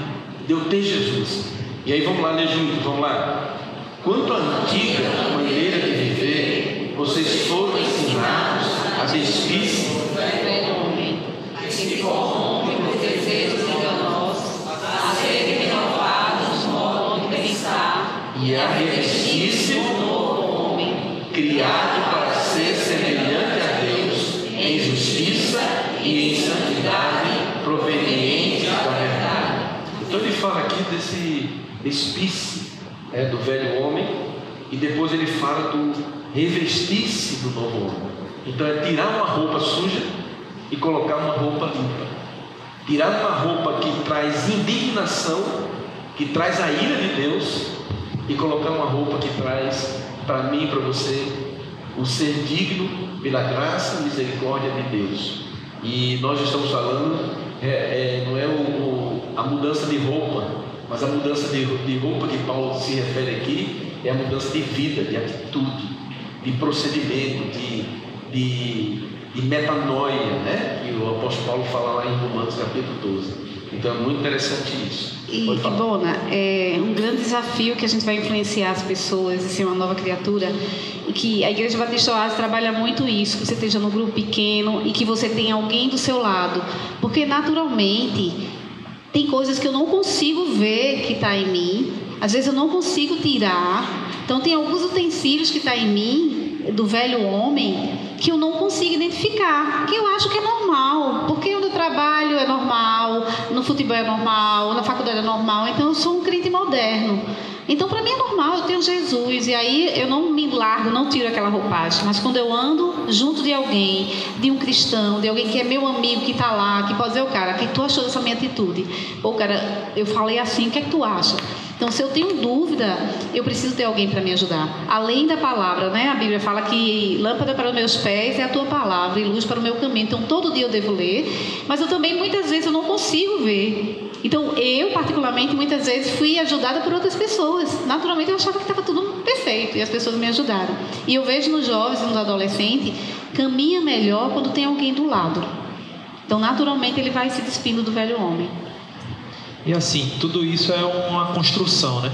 de eu ter Jesus? E aí vamos lá ler juntos, vamos lá. Quanto à antiga maneira de viver, vocês foram ensinados a despir-se do velho homem, que corrompe por desejos enganosos, a serem renovados no modo de pensar e a revestir-se do novo homem, criado para ser semelhante a Deus em justiça e em santidade proveniente da verdade. Então ele fala aqui desse despir-se do velho homem, e depois ele fala do revestir-se do novo homem. Então é tirar uma roupa suja e colocar uma roupa limpa, tirar uma roupa que traz indignação, que traz a ira de Deus, e colocar uma roupa que traz para mim e para você o ser digno pela graça e misericórdia de Deus. E nós estamos falando não é a mudança de roupa, mas a mudança de roupa que Paulo se refere aqui é a mudança de vida, de atitude, de procedimento, de metanoia, né? Que o apóstolo Paulo fala lá em Romanos capítulo 12. Então é muito interessante isso. E Bona, é um grande desafio que a gente vai influenciar as pessoas e ser uma nova criatura, e que a Igreja Batista Oásis trabalha muito isso, que você esteja num grupo pequeno e que você tenha alguém do seu lado, porque naturalmente tem coisas que eu não consigo ver que está em mim, às vezes eu não consigo tirar. Então tem alguns utensílios que está em mim, do velho homem, que eu não consigo identificar, que eu acho que é normal, porque onde eu trabalho é normal, no futebol é normal, na faculdade é normal, então eu sou um crente moderno. Então, para mim é normal, eu tenho Jesus, e aí eu não me largo, não tiro aquela roupagem. Mas quando eu ando junto de alguém, de um cristão, de alguém que é meu amigo, que está lá, que pode dizer, cara, o que tu achou dessa minha atitude? Pô, cara, eu falei assim, o que é que tu acha? Então, se eu tenho dúvida, eu preciso ter alguém para me ajudar. Além da palavra, né? A Bíblia fala que lâmpada para os meus pés é a tua palavra e luz para o meu caminho. Então, todo dia eu devo ler, mas eu também, muitas vezes, eu não consigo ver. Então, eu, particularmente, muitas vezes fui ajudada por outras pessoas. Naturalmente, eu achava que estava tudo perfeito e as pessoas me ajudaram. E eu vejo nos jovens e nos adolescentes, caminha melhor quando tem alguém do lado. Então, naturalmente, ele vai se despindo do velho homem. E assim, tudo isso é uma construção, né?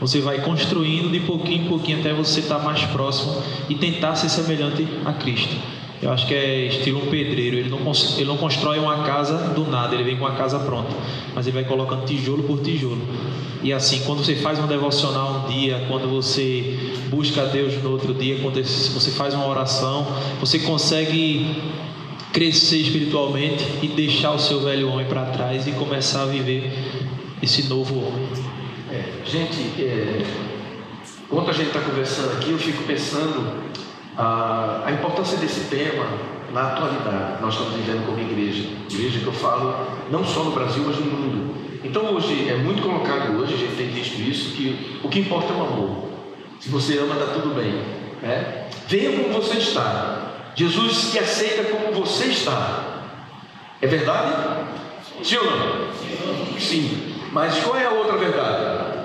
Você vai construindo de pouquinho em pouquinho até você estar mais próximo e tentar ser semelhante a Cristo. Eu acho que é estilo um pedreiro. Ele não constrói uma casa do nada, ele vem com a casa pronta, mas ele vai colocando tijolo por tijolo. E assim, quando você faz um devocional um dia, quando você busca a Deus no outro dia, quando você faz uma oração, você consegue crescer espiritualmente e deixar o seu velho homem para trás e começar a viver esse novo homem. Enquanto a gente está conversando aqui, eu fico pensando a importância desse tema na atualidade. Nós estamos vivendo como igreja que eu falo não só no Brasil, mas no mundo. Então hoje é muito colocado, hoje a gente tem visto isso, que o que importa é o amor. Se você ama, está tudo bem, né? Venha como você está. Jesus te aceita como você está. É verdade? Sim ou não? Sim. Mas qual é a outra verdade?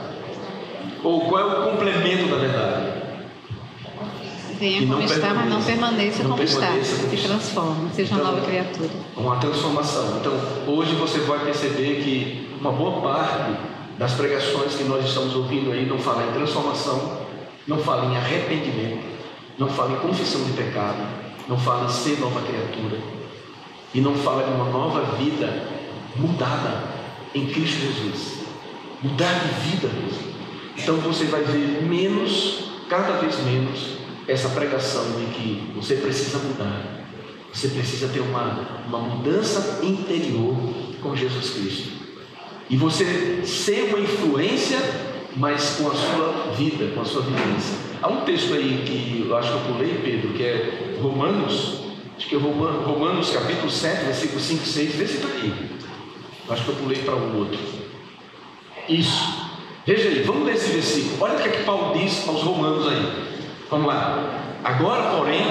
Ou qual é o complemento da verdade? Venha como está, mas não permaneça como está. Se transforma, seja uma nova criatura. Uma transformação. Então, hoje você vai perceber que uma boa parte das pregações que nós estamos ouvindo aí não fala em transformação, não fala em arrependimento, não fala em confissão de pecado, não fala em ser nova criatura e não fala de uma nova vida mudada em Cristo Jesus. Mudar de vida mesmo. Então você vai ver cada vez menos, essa pregação de que você precisa mudar. Você precisa ter uma mudança interior com Jesus Cristo. E você ser uma influência, mas com a sua vida, com a sua vivência. Há um texto aí que eu acho que eu pulei, Pedro, que é Romanos, acho que é Romanos capítulo 7, versículo 5 e 6, vê se está aí. Eu acho que eu pulei para um outro. Isso. Veja aí, vamos ler esse versículo. Olha o que é que Paulo diz aos romanos aí. Vamos lá. Agora, porém,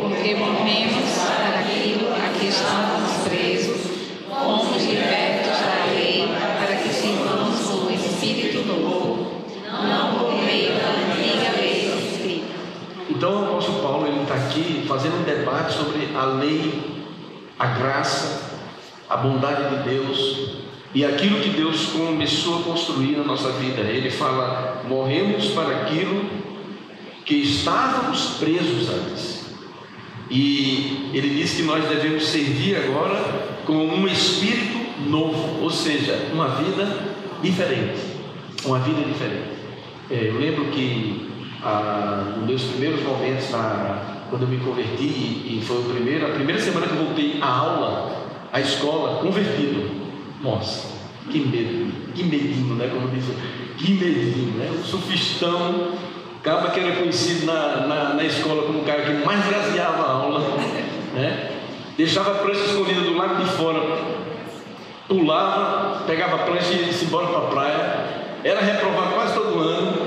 porque morremos para aquilo a que estávamos presos, fomos libertos da lei para que sirvamos com o Espírito novo, não por meio da antiga lei escrita. Então o apóstolo Paulo está aqui fazendo um debate sobre a lei, a graça, a bondade de Deus e aquilo que Deus começou a construir na nossa vida. Ele fala: morremos para aquilo que estávamos presos antes. E ele diz que nós devemos servir agora com um espírito novo, ou seja, uma vida diferente. Uma vida diferente. Eu lembro que nos meus primeiros momentos, quando eu me converti, e foi a primeira semana que eu voltei à aula, à escola, convertido. Nossa, que medo, que medinho, né? Como diz, que medinho, né? O sufistão, cara que era conhecido na escola como o cara que mais graziava a aula, né? Deixava a prancha escondida do lado de fora, pulava, pegava a prancha e ia embora para a praia, era reprovado quase todo ano.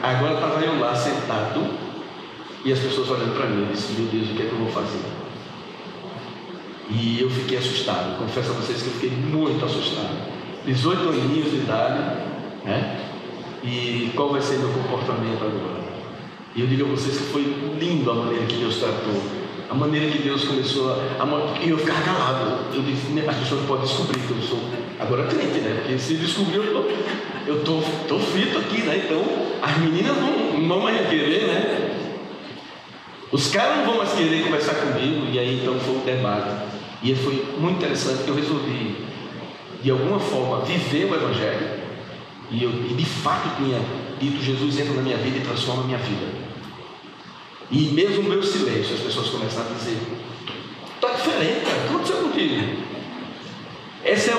Agora estava eu lá sentado e as pessoas olhando para mim. Eu disse: meu Deus, o que é que eu vou fazer? E eu fiquei assustado. Confesso a vocês que eu fiquei muito assustado. 18 aninhos de idade, né? E qual vai ser meu comportamento agora? E eu digo a vocês que foi lindo a maneira que Deus tratou, a maneira que Deus começou e eu ficava calado. Eu disse: as pessoas podem descobrir que eu sou agora crente, né? Porque se descobrir, eu tô frito aqui, né? Então as meninas não vão mais querer, né? Os caras não vão mais querer conversar comigo. E aí então foi um debate. E foi muito interessante que eu resolvi, de alguma forma, viver o Evangelho. E de fato tinha dito: Jesus entra na minha vida e transforma a minha vida. E mesmo no meu silêncio, as pessoas começaram a dizer: está diferente, cara, o que aconteceu contigo? Essa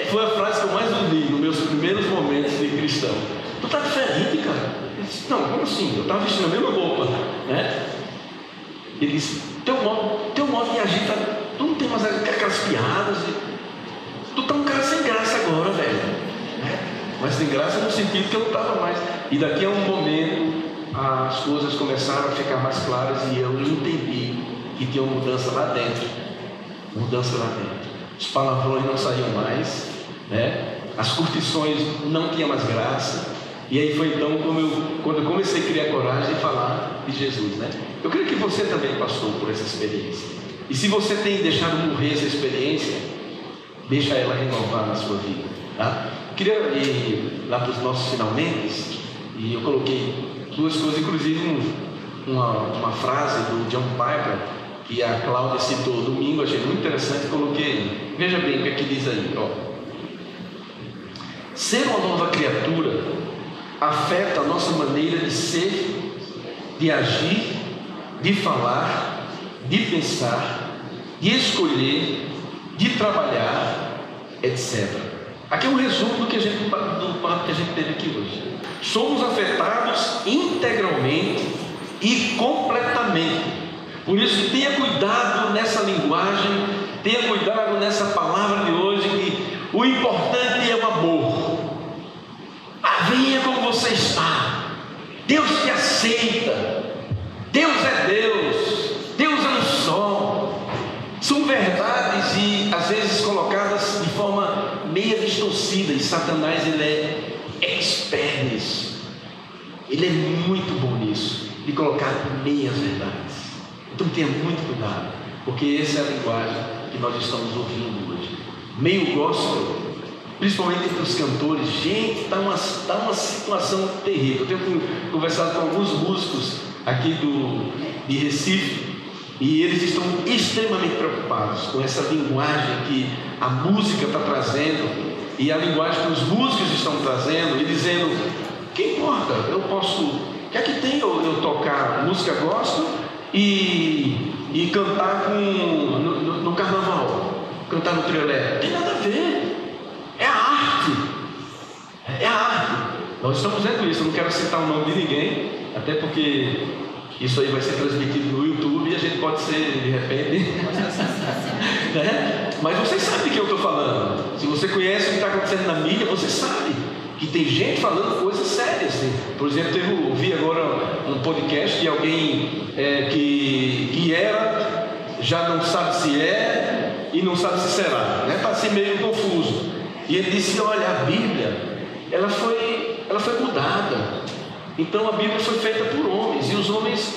foi a frase que eu mais ouvi nos meus primeiros momentos de cristão. Tu está diferente, cara. Eu disse: não, como assim? Eu estava vestindo a mesma roupa, né? Ele disse: teu modo de agir, tu não tem mais aquelas piadas, tu tá um cara sem graça agora, velho, né? Mas sem graça no sentido que eu não estava mais. E daqui a um momento as coisas começaram a ficar mais claras e eu entendi que tinha uma mudança lá dentro. Mudança lá dentro. Os palavrões não saíam mais, né? As curtições não tinham mais graça. E aí foi então quando eu comecei a criar coragem de falar de Jesus, né? Eu creio que você também passou por essa experiência. E se você tem deixado morrer essa experiência, deixa ela renovar na sua vida, tá? Eu queria ir lá para os nossos finalmente, e eu coloquei duas coisas, inclusive uma frase do John Piper, que a Cláudia citou domingo, achei muito interessante, coloquei. Veja bem o que é que diz aí, ó. Ser uma nova criatura afeta a nossa maneira de ser, de agir, de falar, de pensar, de escolher, de trabalhar, etc. Aqui é um resumo do papo que a gente teve aqui hoje. Somos afetados integralmente e completamente. Por isso, tenha cuidado nessa linguagem, tenha cuidado nessa palavra de hoje, que o importante é o amor. Venha como você está. Deus te aceita. Deus é Deus. Deus é um só. São verdades e às vezes colocadas de forma meia distorcida. E Satanás, ele é expert nisso. Ele é muito bom nisso, de colocar meias verdades. Então tenha muito cuidado, porque essa é a linguagem que nós estamos ouvindo hoje. Meio gospel, principalmente entre os cantores, gente, está uma situação terrível. Eu tenho conversado com alguns músicos aqui de Recife, e eles estão extremamente preocupados com essa linguagem que a música está trazendo, e a linguagem que os músicos estão trazendo, e dizendo: que importa, eu posso, o que é que tem eu tocar música gospel e e cantar no carnaval, cantar no trio elétrico. Não tem nada a ver. É a arte. É a arte. Nós estamos vendo isso. Eu não quero citar o nome de ninguém, até porque isso aí vai ser transmitido no YouTube e a gente pode ser, de repente. Né? Mas você sabe o que eu estou falando. Se você conhece o que está acontecendo na mídia, você sabe que tem gente falando coisas sérias. Assim. Por exemplo, eu ouvi agora um podcast de alguém que era, já não sabe se é e não sabe se será. Está assim meio confuso. E ele disse: olha, a Bíblia, ela foi mudada. Então a Bíblia foi feita por homens, e os homens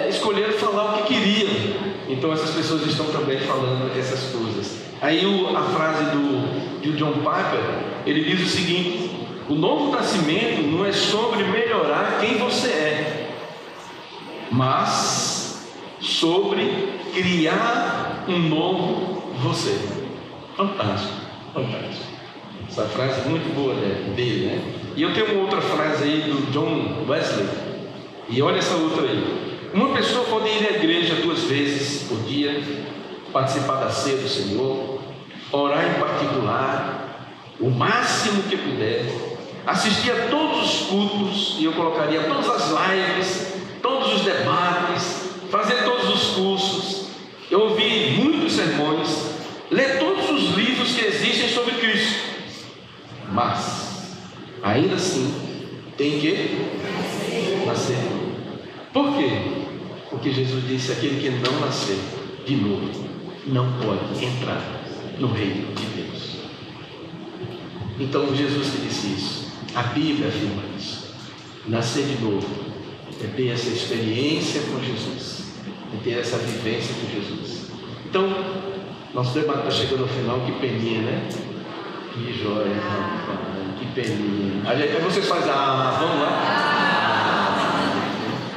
escolheram falar o que queriam. Então essas pessoas estão também falando essas coisas. Aí a frase do John Piper, ele diz o seguinte: o novo nascimento não é sobre melhorar quem você é, mas sobre criar um novo você. Fantástico, fantástico. Essa frase é muito boa dele, né? E eu tenho uma outra frase aí do John Wesley. E olha essa outra aí. Uma pessoa pode ir à igreja 2 vezes por dia, participar da ceia do Senhor, orar em particular, o máximo que puder, assistir a todos os cultos, e eu colocaria todas as lives, todos os debates, fazer todos os cursos, eu ouvi muitos sermões, ler todos os livros que existem sobre Cristo. Mas, ainda assim, tem que nascer. Por quê? Porque Jesus disse: aquele que não nascer de novo não pode entrar no reino de Deus. Então Jesus que disse isso, a Bíblia afirma isso. Nascer de novo é ter essa experiência com Jesus, é ter essa vivência com Jesus. Então, nosso debate está chegando ao final. Que peninha, né? Que joia, que peninha. Aí vocês fazem, vamos lá.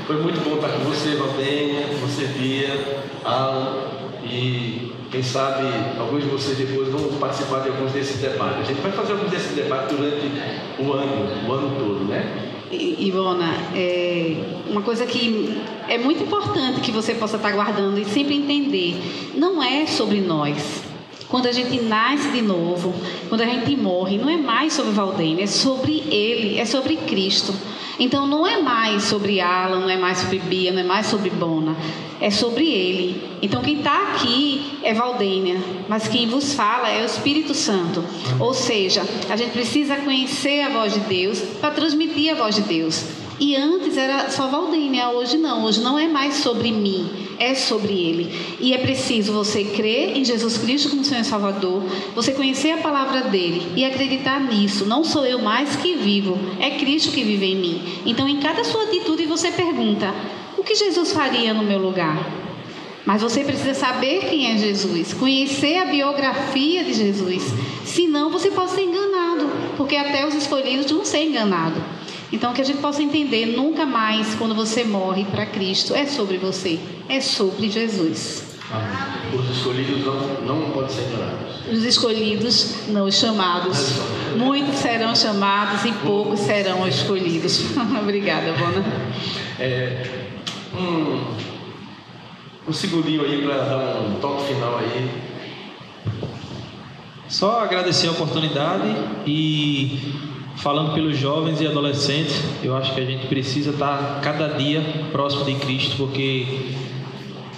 Foi muito bom estar com você, Valdenha, com você, Bia, Alan, e quem sabe alguns de vocês depois vão participar de alguns desses debates. A gente vai fazer alguns desses debates durante o ano todo, né? Ivona, uma coisa que é muito importante que você possa estar guardando e sempre entender: não é sobre nós. Quando a gente nasce de novo, quando a gente morre, não é mais sobre Valdenha, é sobre Ele, é sobre Cristo. Então não é mais sobre Alan, não é mais sobre Bia, não é mais sobre Bona, é sobre Ele. Então quem está aqui é Valdenha, mas quem vos fala é o Espírito Santo. Ou seja, a gente precisa conhecer a voz de Deus para transmitir a voz de Deus. E antes era só Valdenha, hoje não é mais sobre mim, é sobre Ele. E é preciso você crer em Jesus Cristo como Senhor e Salvador, você conhecer a palavra dEle e acreditar nisso. Não sou eu mais que vivo, é Cristo que vive em mim. Então em cada sua atitude você pergunta: o que Jesus faria no meu lugar? Mas você precisa saber quem é Jesus, conhecer a biografia de Jesus. Senão você pode ser enganado, porque até os escolhidos vão ser enganados. Então que a gente possa entender: nunca mais, quando você morre para Cristo, é sobre você, é sobre Jesus. Os escolhidos não podem ser enganados. Os escolhidos, não os chamados. Muitos serão chamados e poucos serão escolhidos. Obrigada, Bona. Um segundinho aí para dar um toque final aí. Só agradecer a oportunidade e, falando pelos jovens e adolescentes, eu acho que a gente precisa estar cada dia próximo de Cristo, porque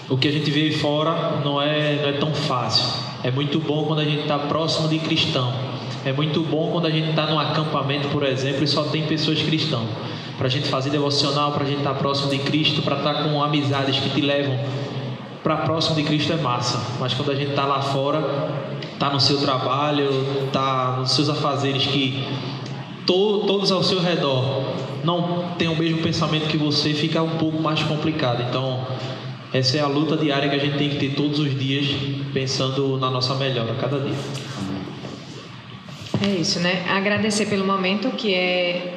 o que a gente vê fora não é tão fácil. É muito bom quando a gente está próximo de cristão. É muito bom quando a gente está num acampamento, por exemplo, e só tem pessoas cristãs. Para a gente fazer devocional, para a gente estar próximo de Cristo, para estar com amizades que te levam para próximo de Cristo é massa. Mas quando a gente está lá fora, está no seu trabalho, está nos seus afazeres, que todos ao seu redor não têm o mesmo pensamento que você, fica um pouco mais complicado. Então essa é a luta diária que a gente tem que ter todos os dias, pensando na nossa melhora cada dia. É isso, né? Agradecer pelo momento, que é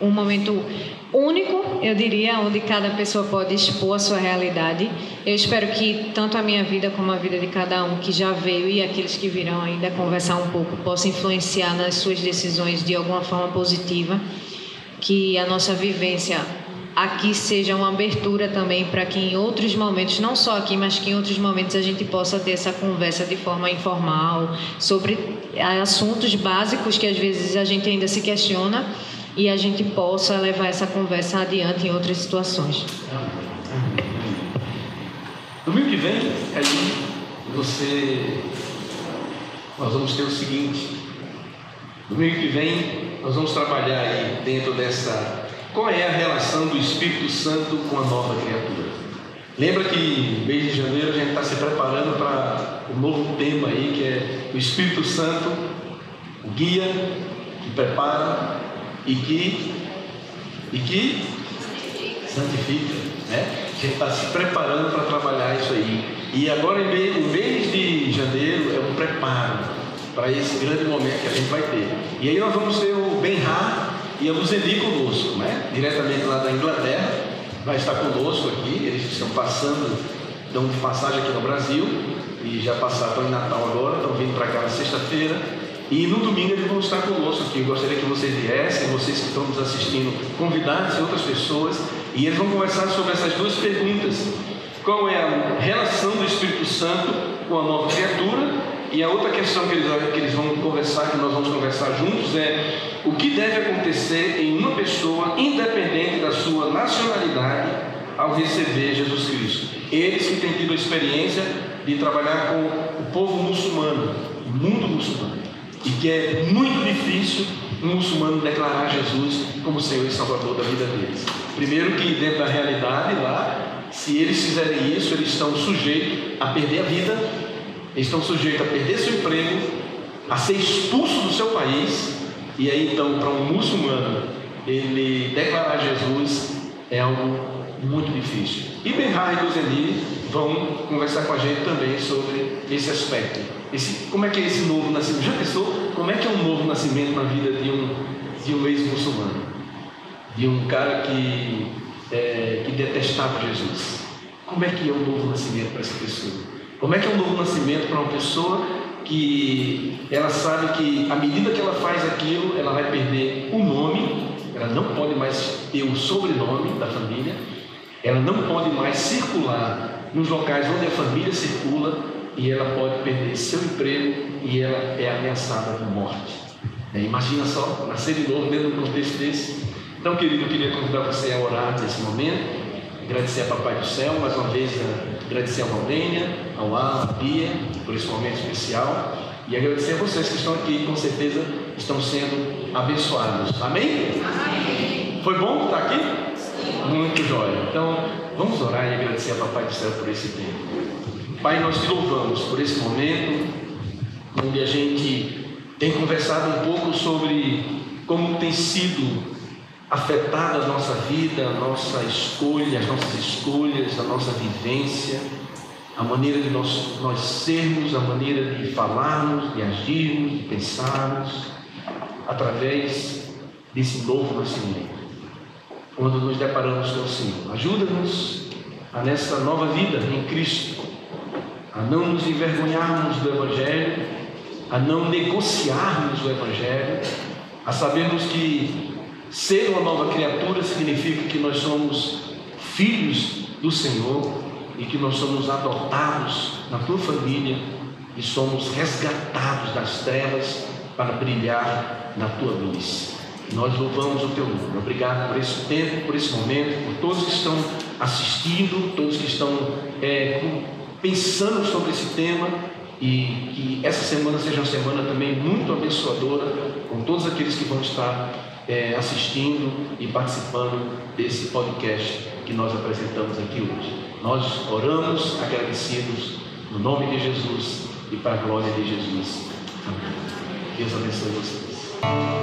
um momento único, eu diria, onde cada pessoa pode expor a sua realidade. Eu espero que tanto a minha vida como a vida de cada um que já veio e aqueles que virão ainda conversar um pouco possa influenciar nas suas decisões de alguma forma positiva, que a nossa vivência aqui seja uma abertura também para que em outros momentos, não só aqui, mas que em outros momentos a gente possa ter essa conversa de forma informal sobre assuntos básicos que às vezes a gente ainda se questiona e a gente possa levar essa conversa adiante em outras situações. Domingo que vem, nós vamos ter o seguinte: domingo que vem nós vamos trabalhar aí dentro dessa, qual é a relação do Espírito Santo com a nova criatura. Lembra que no mês de janeiro a gente está se preparando para um novo tema aí, que é o Espírito Santo, o guia, que prepara e que santifica, né? A gente está se preparando para trabalhar isso aí. E agora o mês de janeiro é um preparo para esse grande momento que a gente vai ter. E aí nós vamos ter o Ben-Har e a Luzeli conosco, né? Diretamente lá da Inglaterra, vai estar conosco aqui. Eles estão estão de passagem aqui no Brasil e já passaram, estão em Natal agora, estão vindo para cá na sexta-feira. E no domingo eles vão estar conosco aqui. Eu gostaria que vocês viessem, vocês que estão nos assistindo, convidados e outras pessoas, e eles vão conversar sobre essas duas perguntas: qual é a relação do Espírito Santo com a nova criatura? E a outra questão que eles vão conversar, que nós vamos conversar juntos, é o que deve acontecer em uma pessoa, independente da sua nacionalidade, ao receber Jesus Cristo. Eles que têm tido a experiência de trabalhar com o povo muçulmano, o mundo muçulmano, e que é muito difícil um muçulmano declarar Jesus como Senhor e Salvador da vida deles. Primeiro que dentro da realidade lá, se eles fizerem isso, eles estão sujeitos a perder a vida, eles estão sujeitos a perder seu emprego, a ser expulso do seu país. E aí então, para um muçulmano, ele declarar Jesus é algo muito difícil. E Ben-Har e Luzeli vão conversar com a gente também sobre esse aspecto. Como é que é esse novo nascimento? Já pensou como é que é um novo nascimento na vida de um ex-muçulmano? De um cara que detestava Jesus? Como é que é um novo nascimento para essa pessoa? Como é que é um novo nascimento para uma pessoa que ela sabe que à medida que ela faz aquilo, ela vai perder o nome, ela não pode mais ter o sobrenome da família, ela não pode mais circular nos locais onde a família circula, e ela pode perder seu emprego e ela é ameaçada de morte. Imagina só, nascer de novo dentro de um contexto desse. Então, querido, eu queria convidar você a orar nesse momento, agradecer a Papai do Céu, mais uma vez agradecer a Valdênia, ao Alan, a Bia, por esse momento especial, e agradecer a vocês que estão aqui, com certeza estão sendo abençoados. Amém? Amém. Foi bom estar aqui? Muito jóia. Então, vamos orar e agradecer a Papai do Céu por esse tempo. Pai, nós te louvamos por esse momento, onde a gente tem conversado um pouco sobre como tem sido afetada a nossa vida, a nossa escolha, as nossas escolhas, a nossa vivência, a maneira de nós sermos, a maneira de falarmos, de agirmos, de pensarmos, através desse novo nascimento. Quando nos deparamos com o Senhor, ajuda-nos a nessa nova vida em Cristo, a não nos envergonharmos do Evangelho, a não negociarmos o Evangelho, a sabermos que ser uma nova criatura significa que nós somos filhos do Senhor e que nós somos adotados na tua família e somos resgatados das trevas para brilhar na tua luz. Nós louvamos o teu nome. Obrigado por esse tempo, por esse momento, por todos que estão assistindo, todos que estão pensando sobre esse tema, e que essa semana seja uma semana também muito abençoadora com todos aqueles que vão estar assistindo e participando desse podcast que nós apresentamos aqui hoje. Nós oramos agradecidos no nome de Jesus e para a glória de Jesus. Amém. Deus abençoe vocês.